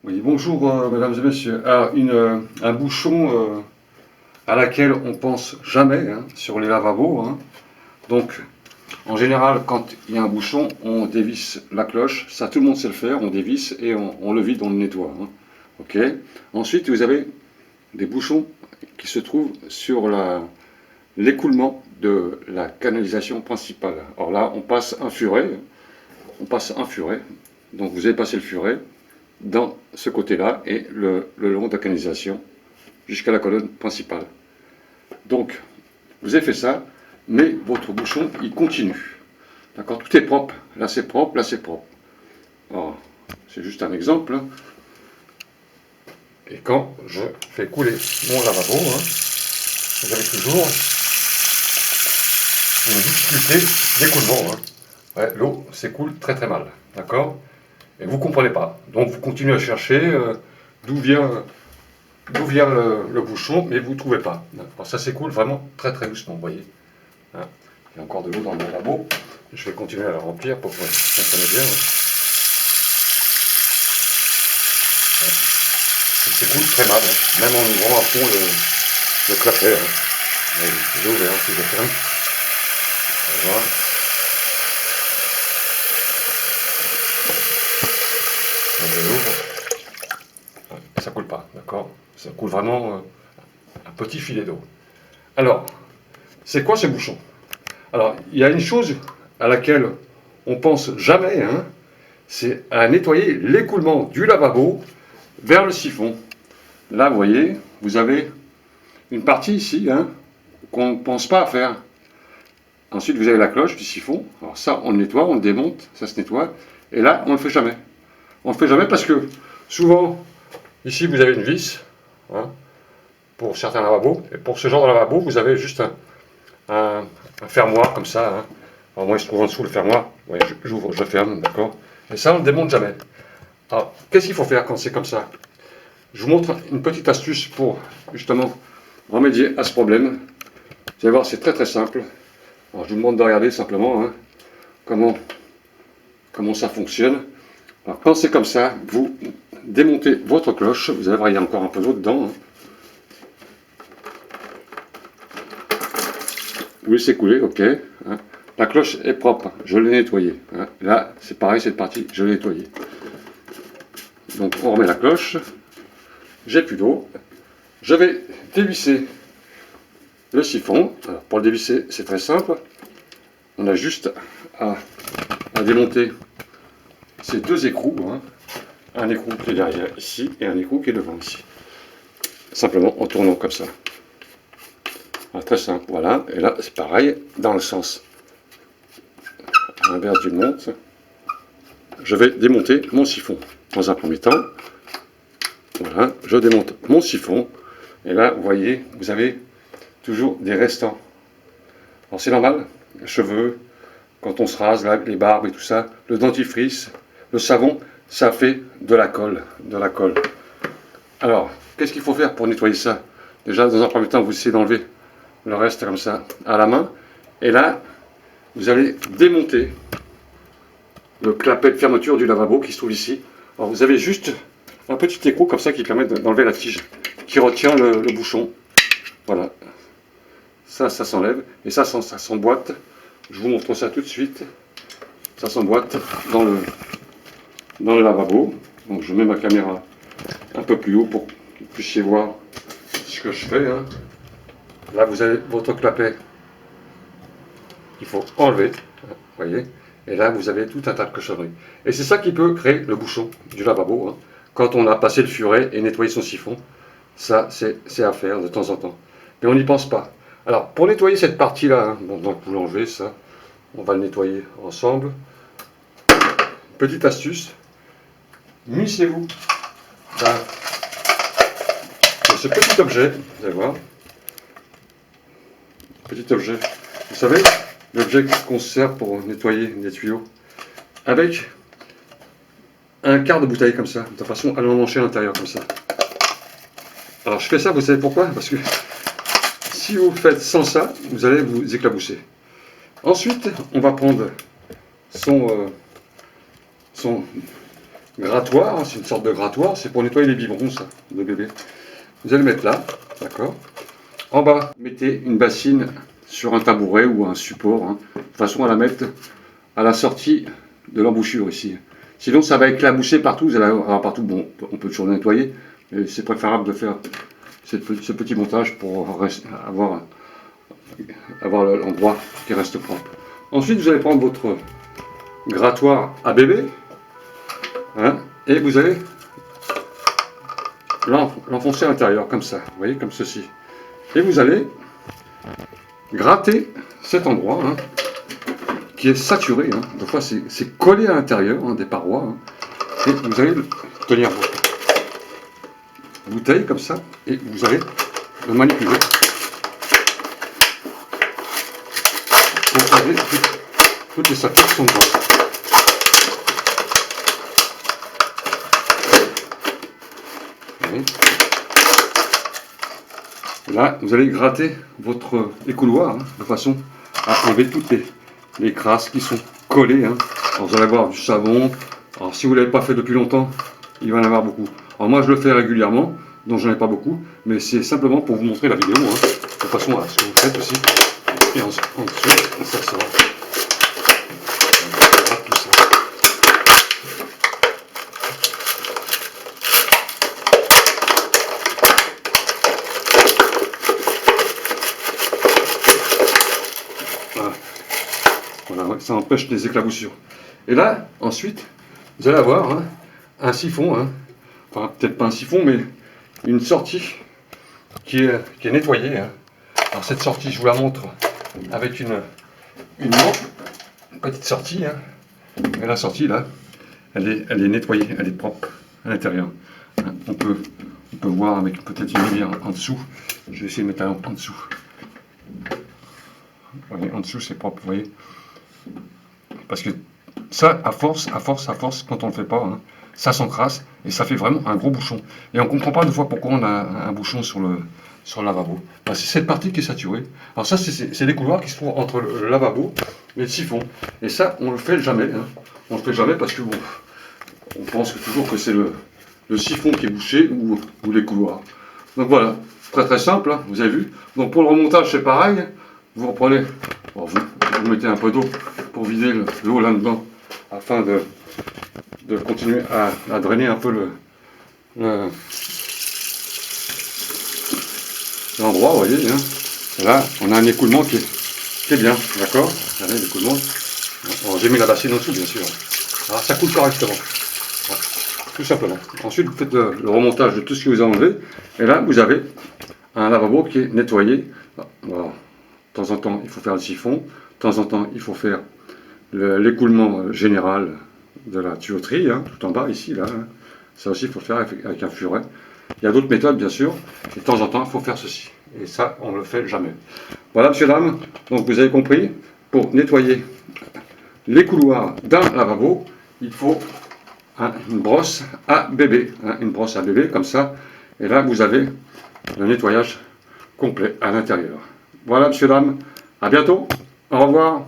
Oui, bonjour mesdames et messieurs. Alors, un bouchon à laquelle on pense jamais hein, sur les lavabos. Hein. Donc, en général, quand il y a un bouchon, on dévisse la cloche. Ça, tout le monde sait le faire. On dévisse et on le vide, on le nettoie. Hein. Ok. Ensuite, vous avez des bouchons qui se trouvent sur l'écoulement de la canalisation principale. Alors là, on passe un furet. On passe un furet. Donc, vous avez passé le furet dans ce côté-là et le long de la canalisation jusqu'à la colonne principale. Donc, vous avez fait ça, mais votre bouchon, il continue. D'accord. Tout est propre. Là, c'est propre, là, c'est propre. Alors, c'est juste un exemple. Et quand je fais couler mon lavabo, hein, vous avez toujours une difficulté d'écoulement. Hein. Ouais, l'eau s'écoule très très mal. D'accord. Et vous ne comprenez pas. Donc, vous continuez à chercher d'où vient le bouchon, mais vous ne trouvez pas. Alors, ça s'écoule vraiment très très doucement, vous voyez. Hein. Il y a encore de l'eau dans mon labo. Je vais continuer à la remplir pour que vous compreniez bien. Hein. Ça s'écoule très mal, hein. Même en ouvrant à fond le clapet. Hein. J'ai ouvert, si je ferme. Voilà. Je l'ouvre. Ça coule pas, d'accord. Ça coule vraiment un petit filet d'eau. Alors, c'est quoi ce bouchon? Alors, il y a une chose à laquelle on pense jamais, hein, c'est à nettoyer l'écoulement du lavabo vers le siphon. Là, vous voyez, vous avez une partie ici hein, qu'on ne pense pas à faire. Ensuite, vous avez la cloche du siphon. Alors ça, on le nettoie, on le démonte, ça se nettoie. Et là, on ne le fait jamais. On ne le fait jamais parce que souvent, ici, vous avez une vis hein, pour certains lavabos. Et pour ce genre de lavabo, vous avez juste un fermoir comme ça. Hein. Alors moi, il se trouve en dessous le fermoir. Vous voyez, j'ouvre, je ferme, d'accord. Et ça, on ne le démonte jamais. Alors, qu'est-ce qu'il faut faire quand c'est comme ça? Je vous montre une petite astuce pour justement remédier à ce problème. Vous allez voir, c'est très très simple. Alors, je vous demande de regarder simplement hein, comment ça fonctionne. Alors, quand c'est comme ça, vous démontez votre cloche. Vous allez voir, il y a encore un peu d'eau dedans. Hein. Vous laissez couler, ok. Hein. La cloche est propre, je l'ai nettoyée. Hein. Là, c'est pareil, cette partie, je l'ai nettoyée. Donc, on remet la cloche. J'ai plus d'eau. Je vais dévisser le siphon. Alors, pour le dévisser, c'est très simple. On a juste à démonter ces deux écrous. Hein. Un écrou qui est derrière ici et un écrou qui est devant ici. Simplement en tournant comme ça. Ah, très simple, voilà. Et là, c'est pareil, dans le sens inverse d'une monte. Je vais démonter mon siphon. Dans un premier temps, voilà, je démonte mon siphon. Et là, vous voyez, vous avez toujours des restants. Alors c'est normal, les cheveux, quand on se rase, là, les barbes et tout ça, le dentifrice, le savon, ça fait de la colle. Alors, qu'est-ce qu'il faut faire pour nettoyer ça? Déjà, dans un premier temps, vous essayez d'enlever le reste comme ça à la main. Et là, vous allez démonter le clapet de fermeture du lavabo qui se trouve ici. Alors, vous avez juste un petit écrou comme ça qui permet d'enlever la tige, qui retient le bouchon. Voilà. Ça s'enlève. Et ça s'emboîte. Je vous montre ça tout de suite. Ça s'emboîte dans le lavabo. Donc, je mets ma caméra un peu plus haut pour que vous puissiez voir ce que je fais. Hein. Là, vous avez votre clapet qu'il faut enlever, vous voyez. Et là, vous avez tout un tas de cochonneries. Et c'est ça qui peut créer le bouchon du lavabo. Hein. Quand on a passé le furet et nettoyé son siphon, ça, c'est à faire de temps en temps. Mais on n'y pense pas. Alors, pour nettoyer cette partie-là, hein, bon, donc vous l'enlevez, ça, on va le nettoyer ensemble. Petite astuce, munissez-vous de ce petit objet, vous allez voir. Petit objet, vous savez, l'objet qu'on se sert pour nettoyer des tuyaux, avec un quart de bouteille comme ça, de façon à l'emmancher à l'intérieur comme ça. Alors je fais ça, vous savez pourquoi? Parce que si vous faites sans ça, vous allez vous éclabousser. Ensuite, on va prendre grattoir, hein, c'est une sorte de grattoir, c'est pour nettoyer les biberons, ça, de bébé. Vous allez le mettre là, d'accord. En bas, mettez une bassine sur un tabouret ou un support, hein, de façon à la mettre à la sortie de l'embouchure ici. Sinon, ça va éclabousser partout, vous allez avoir partout, bon, on peut toujours le nettoyer, mais c'est préférable de faire ce petit montage pour avoir l'endroit qui reste propre. Ensuite, vous allez prendre votre grattoir à bébé, hein, et vous allez l'enfoncer à l'intérieur, comme ça, vous voyez, comme ceci. Et vous allez gratter cet endroit, hein, qui est saturé, hein. Des fois c'est collé à l'intérieur, hein, des parois, hein. Et vous allez tenir votre bouteille comme ça, et vous allez le manipuler pour enlever toutes les saletés qui sont dedans. Là, vous allez gratter votre écouloir, hein, de façon à enlever toutes les crasses qui sont collées, hein. Alors, vous allez avoir du savon. Alors, si vous ne l'avez pas fait depuis longtemps, il va y en avoir beaucoup. Alors, moi, je le fais régulièrement, donc j'en ai pas beaucoup, mais c'est simplement pour vous montrer la vidéo, hein, de façon à ce que vous faites aussi. Et ensuite, ça sort. On gratte tout ça. Voilà, ça empêche les éclaboussures. Et là, ensuite, vous allez avoir, hein, un siphon, hein, enfin peut-être pas un siphon, mais une sortie qui est nettoyée, hein. Alors cette sortie, je vous la montre avec une petite sortie, hein. Et la sortie là, elle est nettoyée, elle est propre à l'intérieur, hein. On peut voir avec peut-être une lumière en dessous. Je vais essayer de mettre la lampe en dessous. Vous voyez, en dessous c'est propre, vous voyez. Parce que ça, à force, quand on ne le fait pas, hein, ça s'encrasse et ça fait vraiment un gros bouchon. Et on ne comprend pas des fois pourquoi on a un bouchon sur le lavabo. Ben, c'est cette partie qui est saturée. Alors ça, c'est les couloirs qui se trouvent entre le lavabo et le siphon. Et ça, on ne le fait jamais, hein. On ne le fait jamais parce que bon, on pense toujours que c'est le siphon qui est bouché ou les couloirs. Donc voilà, très très simple, hein, vous avez vu. Donc pour le remontage, c'est pareil. Vous reprenez, bon, vous mettez un peu d'eau pour vider l'eau là-dedans, afin de continuer à drainer un peu l'endroit, vous voyez, hein. Et là, on a un écoulement qui est bien, d'accord. Regardez l'écoulement. Bon, j'ai mis la bassine en dessous, bien sûr. Alors, ça coule correctement. Voilà, tout simplement. Ensuite, vous faites le remontage de tout ce que vous avez enlevé. Et là, vous avez un lavabo qui est nettoyé. Alors, de temps en temps, il faut faire le siphon. De temps en temps, il faut faire l'écoulement général de la tuyauterie, hein, tout en bas, ici, là. Hein. Ça aussi, il faut le faire avec un furet. Il y a d'autres méthodes, bien sûr. Et de temps en temps, il faut faire ceci. Et ça, on ne le fait jamais. Voilà, monsieur, dame. Donc, vous avez compris, pour nettoyer les couloirs d'un lavabo, il faut, hein, une brosse à bébé. Hein, une brosse à bébé, comme ça. Et là, vous avez le nettoyage complet à l'intérieur. Voilà, monsieur, dame. À bientôt. Au revoir.